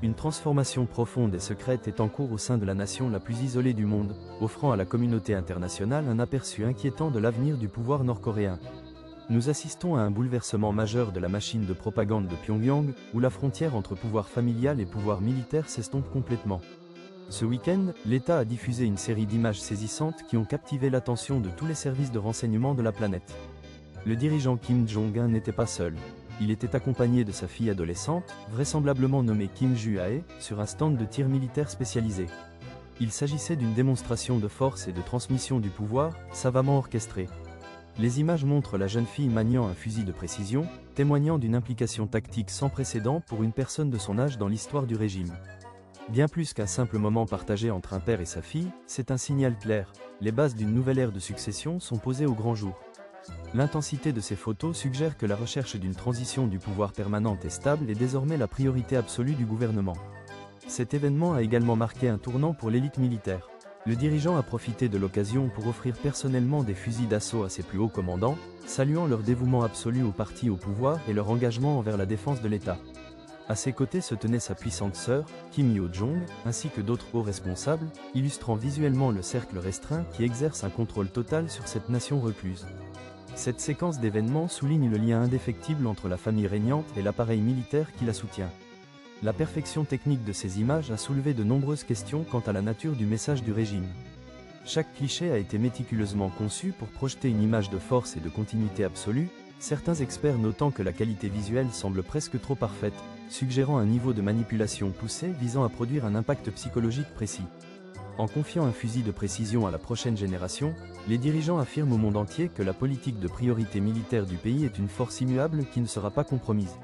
Une transformation profonde et secrète est en cours au sein de la nation la plus isolée du monde, offrant à la communauté internationale un aperçu inquiétant de l'avenir du pouvoir nord-coréen. Nous assistons à un bouleversement majeur de la machine de propagande de Pyongyang, où la frontière entre pouvoir familial et pouvoir militaire s'estompe complètement. Ce week-end, l'État a diffusé une série d'images saisissantes qui ont captivé l'attention de tous les services de renseignement de la planète. Le dirigeant Kim Jong-un n'était pas seul. Il était accompagné de sa fille adolescente, vraisemblablement nommée Kim Ju-ae, sur un stand de tir militaire spécialisé. Il s'agissait d'une démonstration de force et de transmission du pouvoir, savamment orchestrée. Les images montrent la jeune fille maniant un fusil de précision, témoignant d'une implication tactique sans précédent pour une personne de son âge dans l'histoire du régime. Bien plus qu'un simple moment partagé entre un père et sa fille, c'est un signal clair. Les bases d'une nouvelle ère de succession sont posées au grand jour. L'intensité de ces photos suggère que la recherche d'une transition du pouvoir permanente et stable est désormais la priorité absolue du gouvernement. Cet événement a également marqué un tournant pour l'élite militaire. Le dirigeant a profité de l'occasion pour offrir personnellement des fusils d'assaut à ses plus hauts commandants, saluant leur dévouement absolu au parti au pouvoir et leur engagement envers la défense de l'État. À ses côtés se tenait sa puissante sœur, Kim Yo-jong, ainsi que d'autres hauts responsables, illustrant visuellement le cercle restreint qui exerce un contrôle total sur cette nation recluse. Cette séquence d'événements souligne le lien indéfectible entre la famille régnante et l'appareil militaire qui la soutient. La perfection technique de ces images a soulevé de nombreuses questions quant à la nature du message du régime. Chaque cliché a été méticuleusement conçu pour projeter une image de force et de continuité absolue, certains experts notant que la qualité visuelle semble presque trop parfaite, suggérant un niveau de manipulation poussé visant à produire un impact psychologique précis. En confiant un fusil de précision à la prochaine génération, les dirigeants affirment au monde entier que la politique de priorité militaire du pays est une force immuable qui ne sera pas compromise.